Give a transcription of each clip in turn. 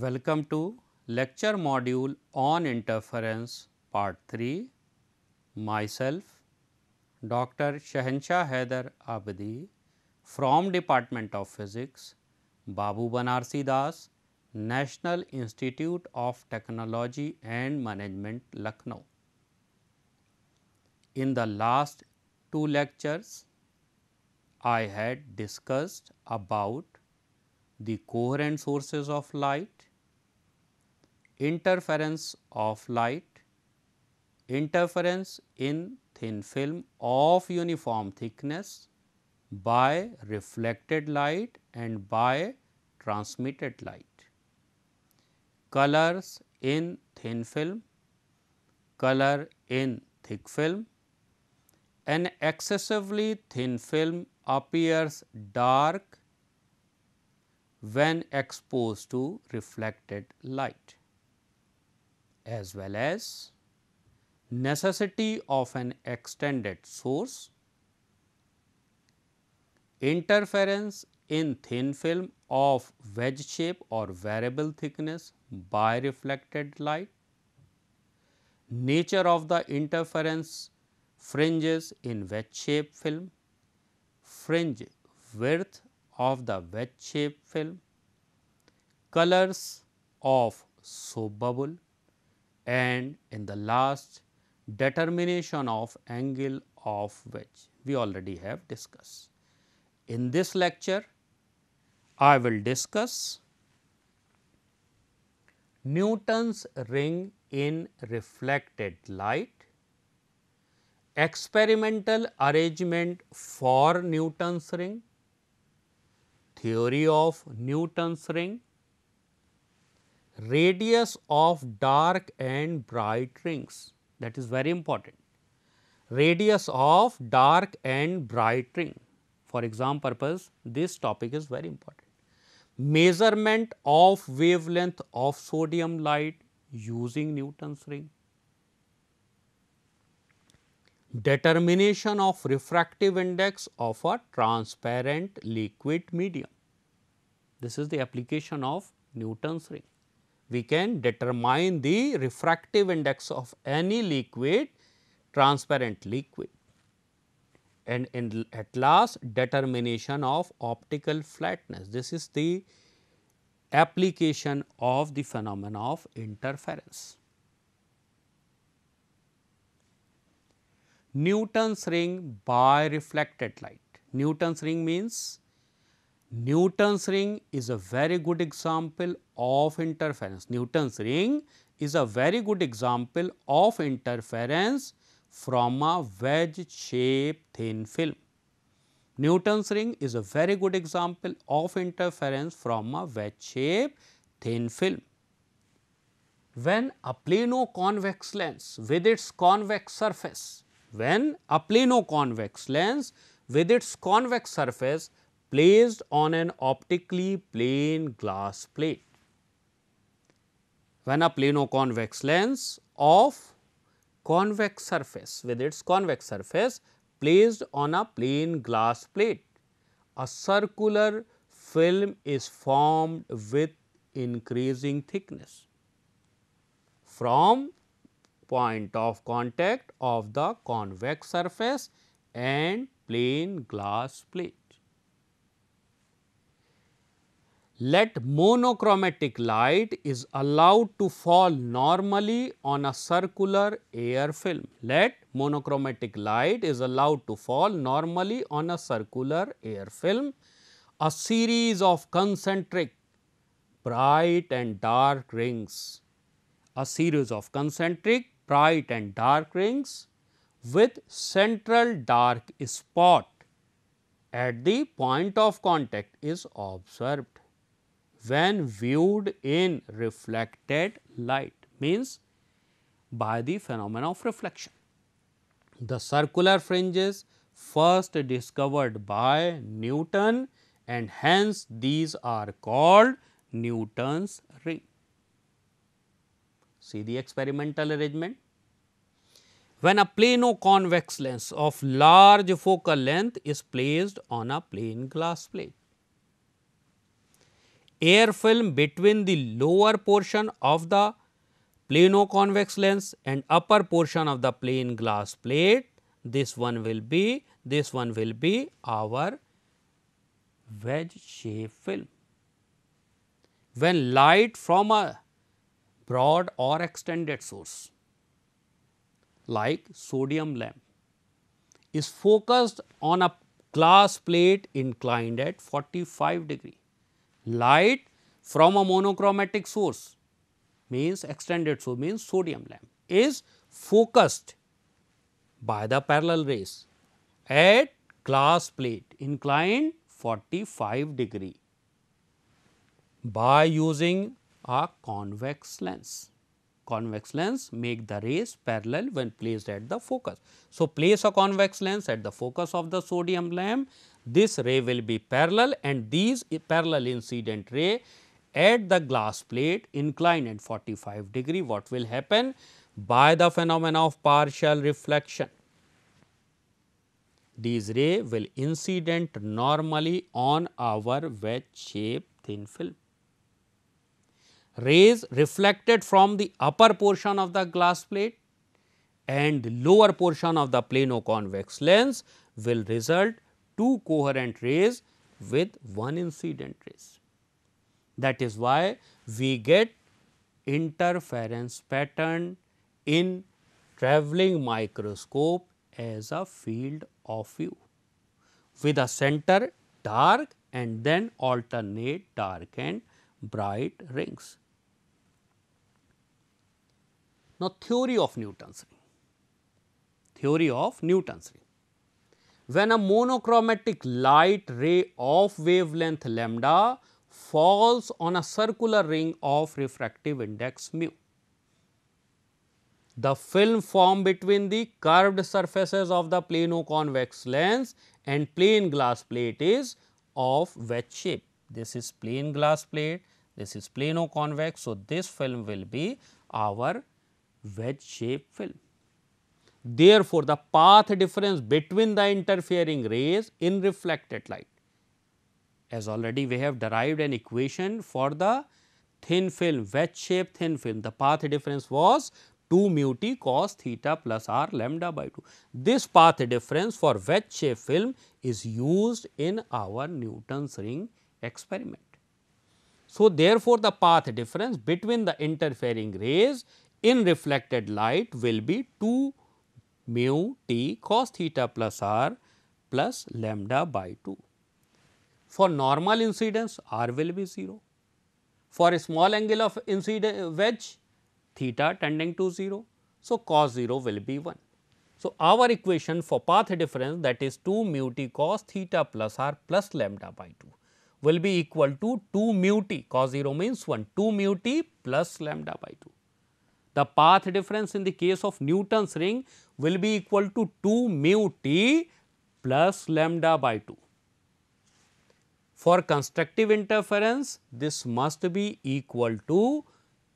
Welcome to lecture module on interference part 3. Myself Dr. Shahanshah Haider Abdi from Department of Physics, Babu Banarsi Das, National Institute of Technology and Management, Lucknow. In the last two lectures, I had discussed about the coherent sources of light, interference of light, interference in thin film of uniform thickness by reflected light and by transmitted light, colors in thin film, color in thick film. An excessively thin film appears dark when exposed to reflected light, as well as necessity of an extended source, interference in thin film of wedge shape or variable thickness by reflected light, nature of the interference fringes in wedge shape film, fringe width of the wedge shape film, colors of soap bubble, and in the last, determination of angle of wedge we already have discussed. In this lecture, I will discuss Newton's ring in reflected light, experimental arrangement for Newton's ring, theory of Newton's ring, radius of dark and bright rings, that is very important. Radius of dark and bright ring. For exam purpose, this topic is very important. Measurement of wavelength of sodium light using Newton's ring. Determination of refractive index of a transparent liquid medium. This is the application of Newton's ring. We can determine the refractive index of any liquid, transparent liquid, and at last determination of optical flatness. This is the application of the phenomena of interference. Newton's ring by reflected light. Newton's ring means Newton's ring is a very good example of interference. Newton's ring is a very good example of interference from a wedge shaped thin film. Newton's ring is a very good example of interference from a wedge shaped thin film. When a plano-convex lens with its convex surface, placed on an optically plane glass plate. When a plano-convex lens of convex surface with its convex surface placed on a plane glass plate, a circular film is formed with increasing thickness from point of contact of the convex surface and plane glass plate. Let monochromatic light is allowed to fall normally on a circular air film. Let monochromatic light is allowed to fall normally on a circular air film. A series of concentric bright and dark rings. A series of concentric bright and dark rings with central dark spot at the point of contact is observed when viewed in reflected light, means by the phenomena of reflection. The circular fringes first discovered by Newton, and hence these are called Newton's ring. See the experimental arrangement. When a plano-convex lens of large focal length is placed on a plane glass plate, air film between the lower portion of the plano convex lens and upper portion of the plane glass plate. This one will be our wedge shape film. When light from a broad or extended source like sodium lamp is focused on a glass plate inclined at 45 degree. Light from a monochromatic source means extended source means sodium lamp is focused by the parallel rays at glass plate inclined 45 degree by using a convex lens. Convex lens make the rays parallel when placed at the focus. So, place a convex lens at the focus of the sodium lamp, this ray will be parallel and these parallel incident ray at the glass plate inclined at 45 degree. What will happen? By the phenomena of partial reflection, these ray will incident normally on our wedge shaped thin film. Rays reflected from the upper portion of the glass plate and lower portion of the plano convex lens will result two coherent rays with one incident rays. That is why we get interference pattern in travelling microscope as a field of view with a center dark and then alternate dark and bright rings. Now, theory of Newton's ring. Theory of Newton's ring. When a monochromatic light ray of wavelength lambda falls on a circular ring of refractive index mu, the film formed between the curved surfaces of the plano convex lens and plane glass plate is of wedge shape. This is plane glass plate, this is plano convex. So, this film will be our wedge shape film. Therefore, the path difference between the interfering rays in reflected light, as already we have derived an equation for the thin film, wedge shaped thin film, the path difference was 2 mu t cos theta plus r lambda by 2. This path difference for wedge shaped film is used in our Newton's ring experiment. So, therefore, the path difference between the interfering rays in reflected light will be 2 mu t cos theta plus r plus lambda by 2. For normal incidence, r will be 0. For a small angle of incident wedge, theta tending to 0. So, cos 0 will be 1. So, our equation for path difference, that is 2 mu t cos theta plus r plus lambda by 2 will be equal to 2 mu t, cos 0 means 1, 2 mu t plus lambda by 2. The path difference in the case of Newton's ring will be equal to 2 mu t plus lambda by 2. For constructive interference, this must be equal to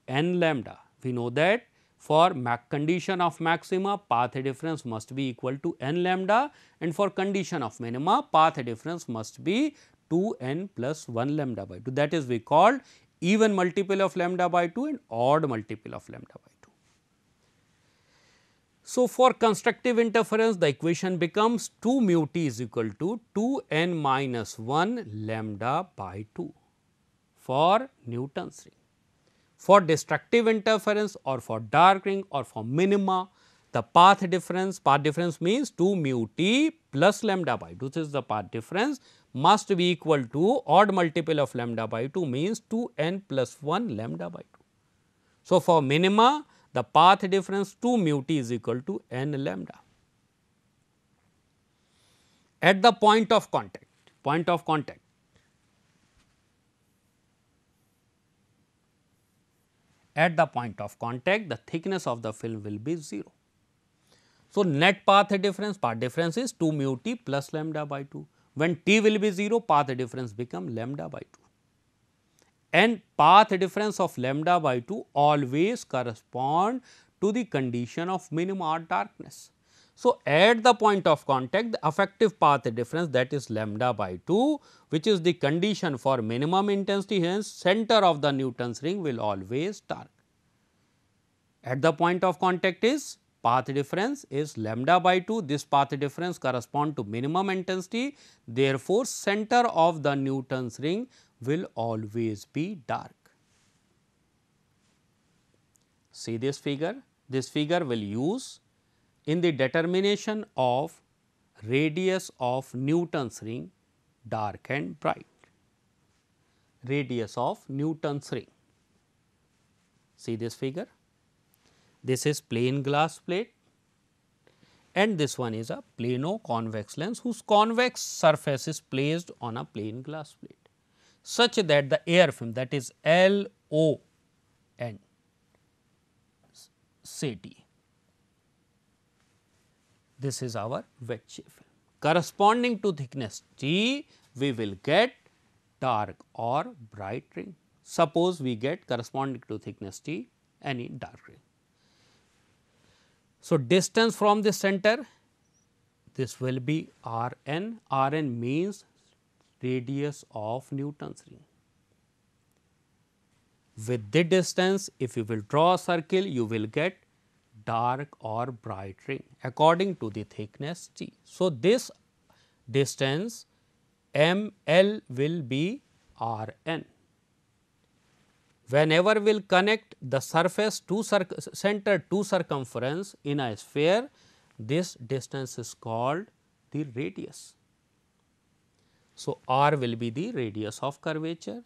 n lambda. We know that for condition of maxima, path difference must be equal to n lambda, and for condition of minima, path difference must be 2 n plus 1 lambda by 2. That is, we called even multiple of lambda by 2 and odd multiple of lambda by 2. So, for constructive interference, the equation becomes 2 mu t is equal to 2 n minus 1 lambda by 2 for Newton's ring. For destructive interference or for dark ring or for minima, the path difference means 2 mu t plus lambda by 2. This is the path difference must be equal to odd multiple of lambda by 2 means 2 n plus 1 lambda by 2. So, for minima, the path difference 2 mu t is equal to n lambda. At the point of contact, at the point of contact, the thickness of the film will be 0. So, net path difference is 2 mu t plus lambda by 2. When t will be 0, path difference become lambda by 2. And path difference of lambda by 2 always correspond to the condition of minima or darkness. So, at the point of contact, the effective path difference, that is lambda by 2, which is the condition for minimum intensity, hence center of the Newton's ring will always dark. At the point of contact is path difference is lambda by 2, this path difference correspond to minimum intensity, therefore, center of the Newton's ring will always be dark. See this figure will use in the determination of radius of Newton's ring dark and bright, radius of Newton's ring. See this figure, this is plain glass plate and this one is a plano-convex lens whose convex surface is placed on a plain glass plate, such that the air film, that is LON CT. This is our wet shape film. Corresponding to thickness T, we will get dark or bright ring. Suppose we get corresponding to thickness T any dark ring. So, distance from the center, this will be Rn. Rn means radius of Newton's ring. With the distance, if you will draw a circle, you will get dark or bright ring according to the thickness T. So, this distance ML will be Rn. Whenever we will connect the surface to center to circumference in a sphere, this distance is called the radius. So, R will be the radius of curvature.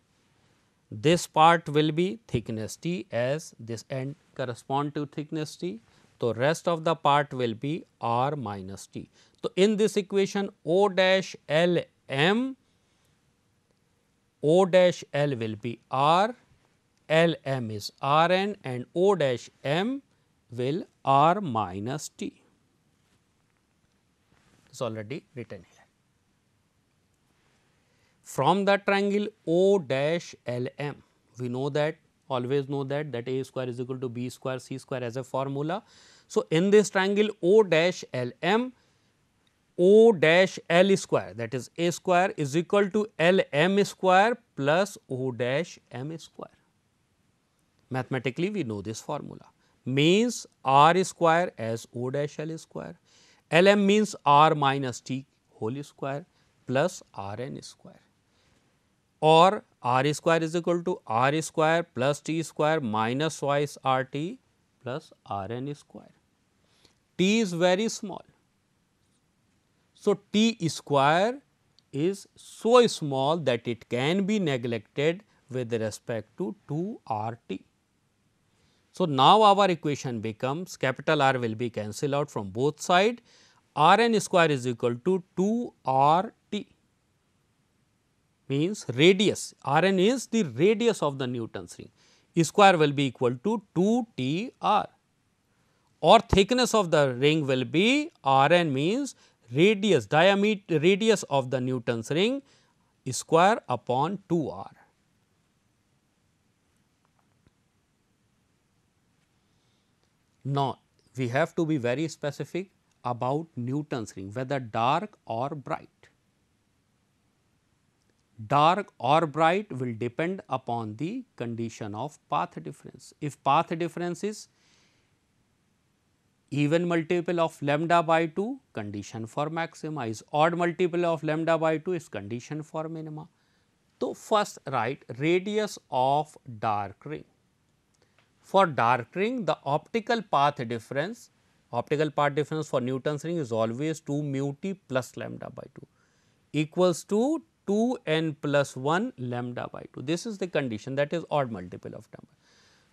This part will be thickness T as this end correspond to thickness T. So, rest of the part will be R minus T. So, in this equation O dash L M, O dash L will be R, L M is R n and O dash M will R minus T. It is already written here. From the triangle O dash L M, we know that, always know that A square is equal to B square C square as a formula. So, in this triangle O dash L M, O dash L square, that is A square is equal to L M square plus O dash M square. Mathematically we know this formula, means R square as O dash L square, L M means R minus T whole square plus R n square, or R square is equal to R square plus T square minus twice R T plus R n square. T is very small. So, T square is so small that it can be neglected with respect to 2 R T. So, now our equation becomes capital R will be cancelled out from both sides, R n square is equal to 2 R T, means radius, R n is the radius of the Newton's ring, square will be equal to 2 T R, or thickness of the ring will be R n means radius, diameter, radius of the Newton's ring square upon 2 R. Now, we have to be very specific about Newton's ring, whether dark or bright. Dark or bright will depend upon the condition of path difference. If path difference is even multiple of lambda by 2, condition for maxima, is odd multiple of lambda by 2 is condition for minima. So, first write radius of dark ring. For dark ring, the optical path difference for Newton's ring is always 2 mu t plus lambda by 2 equals to 2 n plus 1 lambda by 2. This is the condition, that is odd multiple of lambda.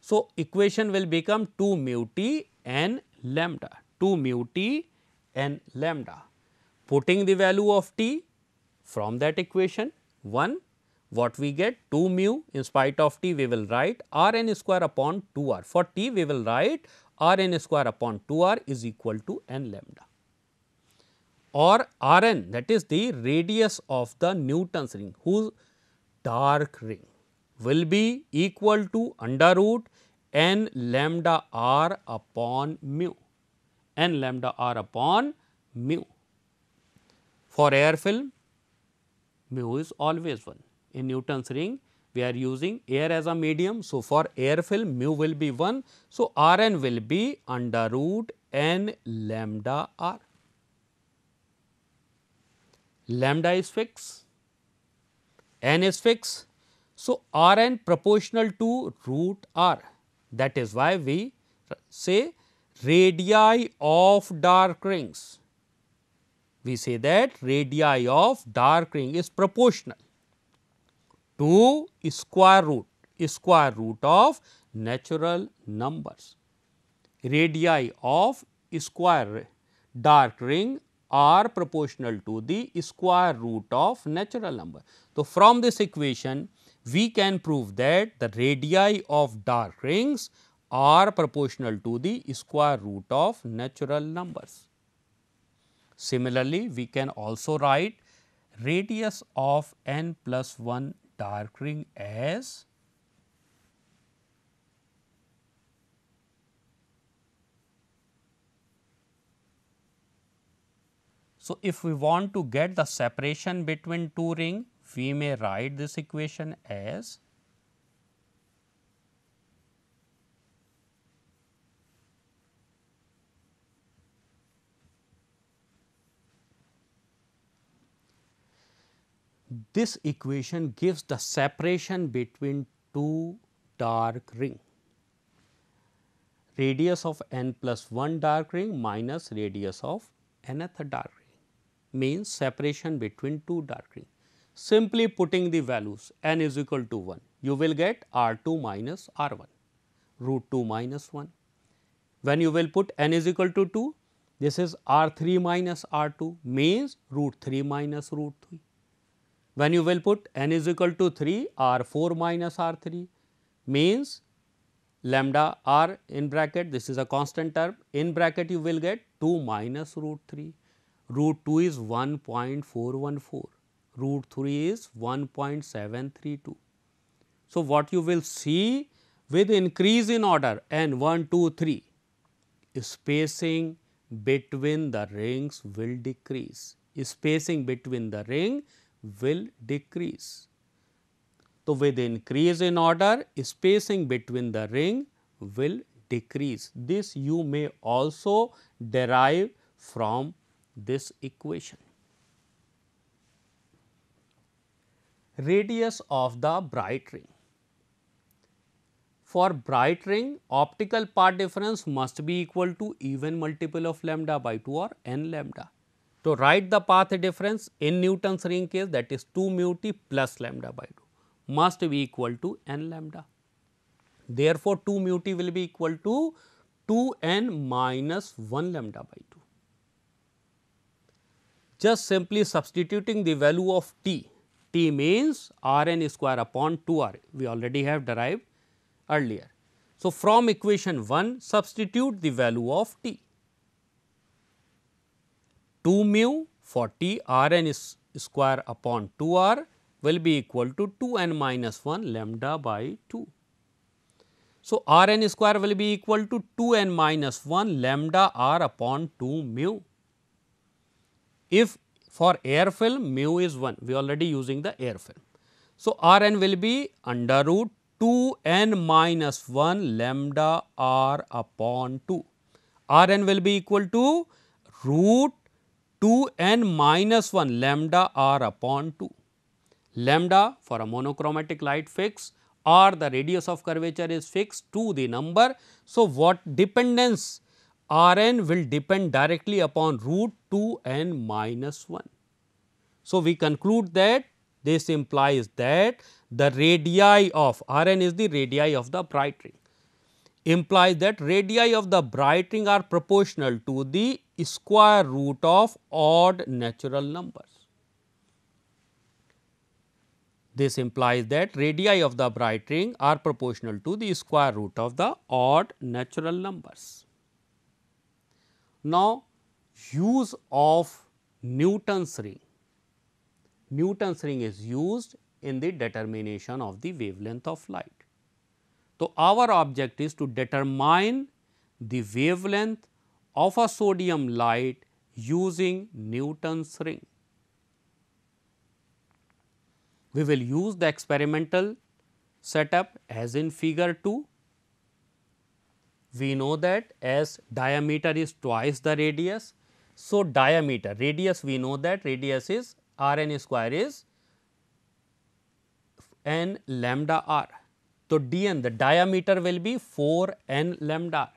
So, equation will become 2 mu t n lambda, 2 mu t n lambda. Putting the value of t from that equation 1, what we get 2 mu, in spite of t we will write R n square upon 2 r. For t we will write R n square upon 2 r is equal to n lambda, or R n, that is the radius of the Newton's ring whose dark ring will be equal to under root n lambda r upon mu. n lambda r upon mu. For air film, mu is always 1. In Newton's ring, we are using air as a medium. So, for air film, mu will be 1. So, R n will be under root n lambda r. Lambda is fixed, n is fixed. So, R n proportional to root r. That is why we say radii of dark rings. We say that radii of dark ring is proportional to square root of natural numbers. Radii of square dark ring are proportional to the square root of natural number. So, from this equation we can prove that the radii of dark rings are proportional to the square root of natural numbers. Similarly, we can also write radius of n plus 1 dark ring as so, if we want to get the separation between two rings, we may write this equation as this equation gives the separation between two dark ring. Radius of n plus 1 dark ring minus radius of nth dark ring means separation between two dark ring. Simply putting the values n is equal to 1, you will get R 2 minus R 1, root 2 minus 1. When you will put n is equal to 2, this is R 3 minus R 2 means root 3 minus root 3. When you will put n is equal to 3, R 4 minus R 3 means lambda r in bracket, this is a constant term, in bracket you will get 2 minus root 3, root 2 is 1.414, root 3 is 1.732. So, what you will see with increase in order n 1, 2, 3, spacing between the rings will decrease, spacing between the ring will decrease. So, with increase in order, spacing between the ring will decrease. This you may also derive from this equation. Radius of the bright ring. For bright ring, optical path difference must be equal to even multiple of lambda by 2 or n lambda. To write the path difference in Newton's ring case, that is 2 mu t plus lambda by 2 must be equal to n lambda. Therefore, 2 mu t will be equal to 2 n minus 1 lambda by 2. Just simply substituting the value of t, t means R n square upon 2 r, we already have derived earlier. So, from equation 1 substitute the value of t. 2 mu for t R n square upon 2 r will be equal to 2 n minus 1 lambda by 2. So, R n square will be equal to 2 n minus 1 lambda r upon 2 mu. If for air film mu is 1, we are already using the air film. So, R n will be under root 2 n minus 1 lambda r upon 2. R n will be equal to root 2 n minus 1 lambda r upon 2. Lambda for a monochromatic light fixed or the radius of curvature is fixed to the number. So, what dependence R n will depend directly upon root 2 n minus 1. So, we conclude that this implies that the radii of R n is the radii of the bright ring, implies that radii of the bright ring are proportional to the square root of odd natural numbers. This implies that radii of the bright ring are proportional to the square root of the odd natural numbers. Now, use of Newton's ring. Newton's ring is used in the determination of the wavelength of light. So, our object is to determine the wavelength of a sodium light using Newton's ring. We will use the experimental setup as in figure 2. We know that as diameter is twice the radius. So, diameter radius we know that radius is Rn square is n lambda r. So, dn the diameter will be 4 n lambda r.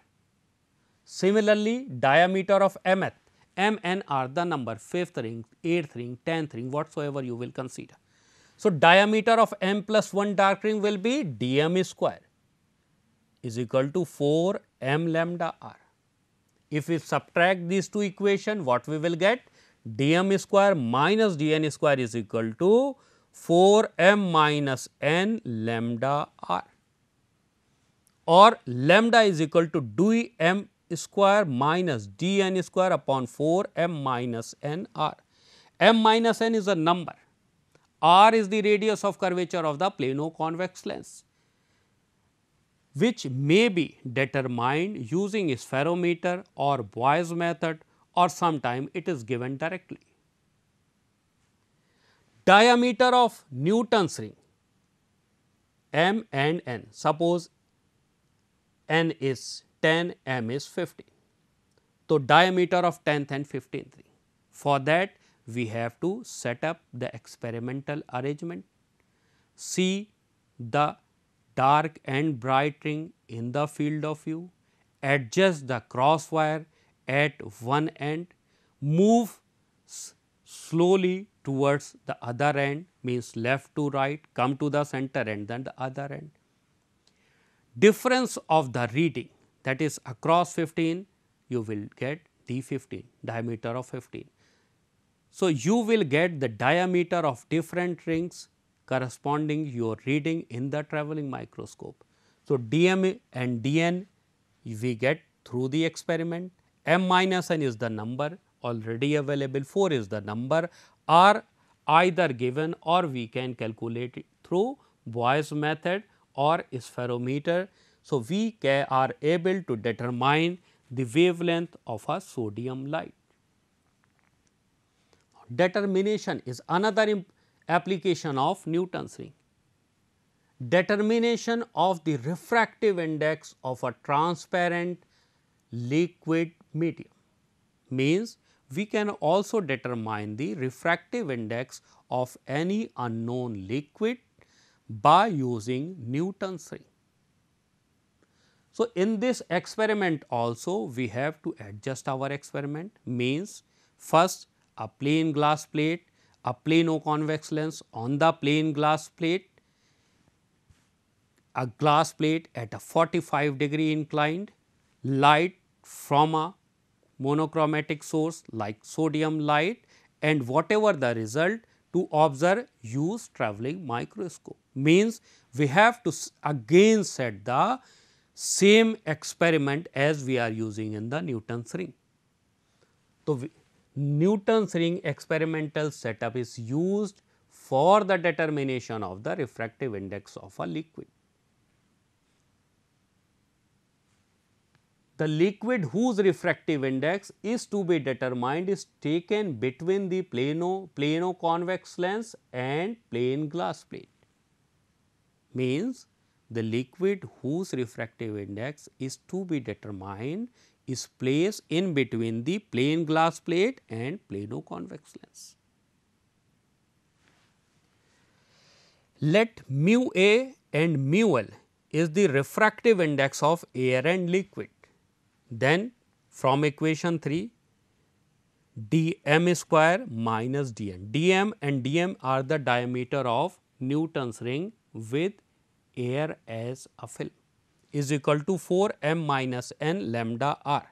Similarly, diameter of mth, mn are the number 5th ring, 8th ring, 10th ring whatsoever you will consider. So, diameter of m plus 1 dark ring will be dm square is equal to 4 m lambda r. If we subtract these two equations, what we will get? Dm square minus dn square is equal to 4 m minus n lambda r, or lambda is equal to dm square minus dn square upon 4 m minus n r. M minus n is a number, r is the radius of curvature of the plano-convex lens, which may be determined using spherometer or Boy's method, or sometime it is given directly. Diameter of Newton's ring m and n, suppose n is 10, m is 15. So, diameter of 10th and 15th ring. For that we have to set up the experimental arrangement, see the dark and bright ring in the field of view, adjust the cross wire at one end, move slowly towards the other end, means left to right, come to the center and then the other end. Difference of the reading, that is across 15 you will get d15, diameter of 15. So, you will get the diameter of different rings corresponding your reading in the travelling microscope. So, dm and dn we get through the experiment, m minus n is the number already available, 4 is the number, are either given or we can calculate it through Boy's method or spherometer. So, we are able to determine the wavelength of a sodium light. Determination is another application of Newton's ring. Determination of the refractive index of a transparent liquid medium means we can also determine the refractive index of any unknown liquid by using Newton's ring. So, in this experiment also we have to adjust our experiment, means first a plain glass plate, a plano-convex lens, on the plain glass plate, a glass plate at a 45-degree inclined, light from a monochromatic source like sodium light, and whatever the result to observe use travelling microscope, means we have to again set the same experiment as we are using in the Newton's ring. So, Newton's ring experimental setup is used for the determination of the refractive index of a liquid. The liquid whose refractive index is to be determined is taken between the plano-convex lens and plain glass plate, means the liquid whose refractive index is to be determined is placed in between the plain glass plate and plano-convex lens. Let mu A and mu L is the refractive index of air and liquid. Then from equation 3, dm square minus dn, dm and dm are the diameter of Newton's ring with air as a film, is equal to 4 m minus n lambda r.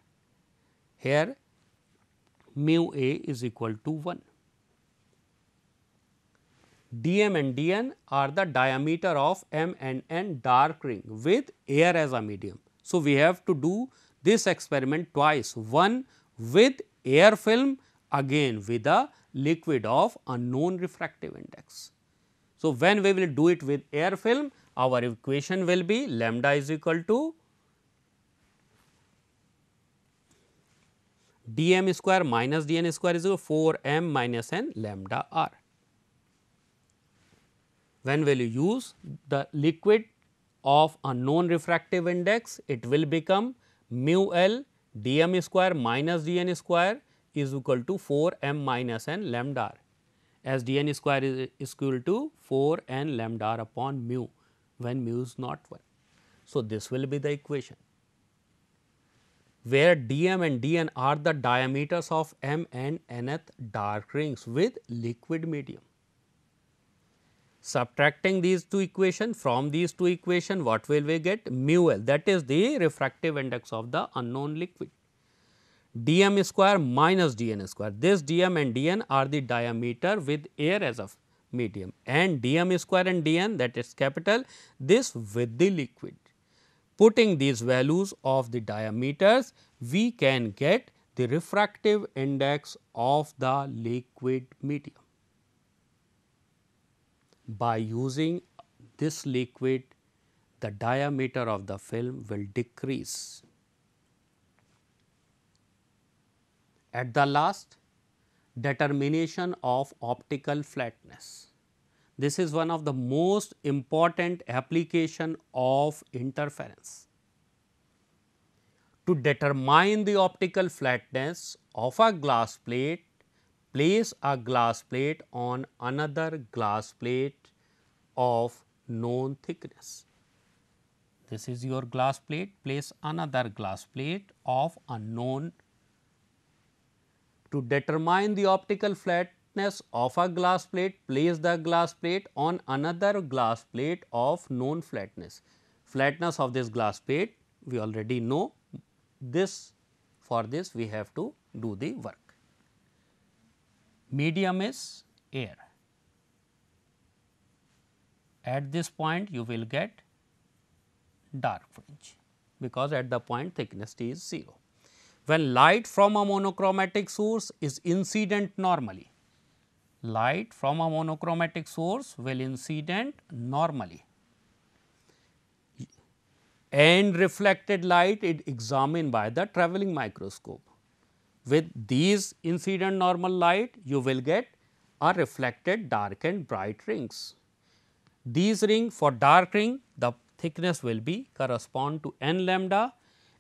Here mu A is equal to 1. dm and dn are the diameter of m and n dark ring with air as a medium. So, we have to do this experiment twice, one with air film, again with a liquid of unknown refractive index. So, when we will do it with air film, our equation will be lambda is equal to dm square minus dn square is equal to 4m minus n lambda r. When will you use the liquid of a known refractive index, it will become mu L dm square minus dn square is equal to 4m minus n lambda r, as dn square is equal to 4n lambda r upon mu when mu is not 1. So, this will be the equation where dm and dn are the diameters of m and nth dark rings with liquid medium. Subtracting these two equations, from these two equations what will we get? Mu L, that is the refractive index of the unknown liquid, dm square minus dn square. This dm and dn are the diameter with air as a medium, and dm square and dn, that is capital, this with the liquid. Putting these values of the diameters, we can get the refractive index of the liquid medium. By using this liquid, the diameter of the film will decrease. At the last, determination of optical flatness. This is one of the most important application of interference. To determine the optical flatness of a glass plate, place a glass plate on another glass plate of known thickness. This is your glass plate, place another glass plate of unknown. To determine the optical flatness of a glass plate, place the glass plate on another glass plate of known flatness. Flatness of this glass plate we already know. This, for this we have to do the work. Medium is air. At this point you will get dark fringe, because at the point thickness T is 0. When light from a monochromatic source is incident normally, light from a monochromatic source will incident normally, and reflected light is examined by the travelling microscope. With these incident normal light, you will get a reflected dark and bright rings. These rings, for dark ring, the thickness will be correspond to n lambda,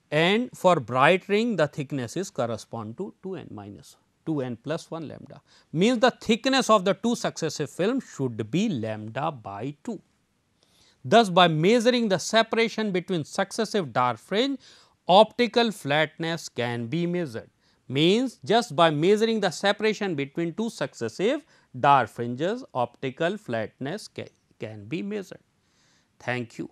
and for bright ring the thickness is correspond to 2n plus 1 lambda, means the thickness of the two successive films should be lambda by 2. Thus, by measuring the separation between successive dark fringe, optical flatness can be measured. Means just by measuring the separation between two successive dark fringes, optical flatness can be measured. Thank you.